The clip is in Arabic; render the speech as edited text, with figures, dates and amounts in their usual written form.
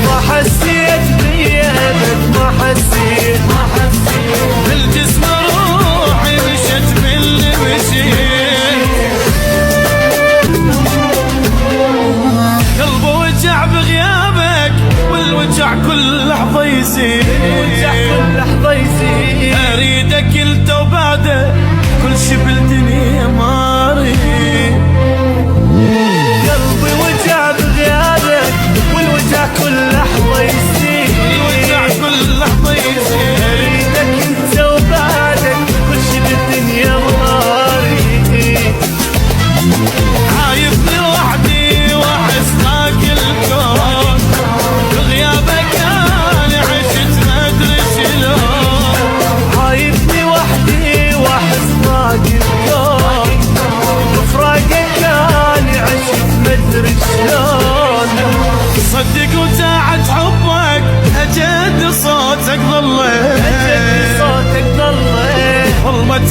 ما حسيت بيدك، ما حسيت بالجسم روحي مشت باللي مشيت. قلبي وجع بغيابك والوجع كل لحظة يزيد، اريدك انت وبعده كل شي بالدنيا ما اريد. قلبي وجع بغيابك والوجع كل لحظة يزيد، اريدك انت وبعدك كل شي بالدنيا ما اريد. عايبني وحدي واحس ضاق الكون، بغيابك انا عشت ما ادري شلون. عايبني وحدي واحس ضاق الكون، بفراقك انا عشت ما ادري شلون. صدق وساعة حبك أجد صوتك ظليت، ظلمة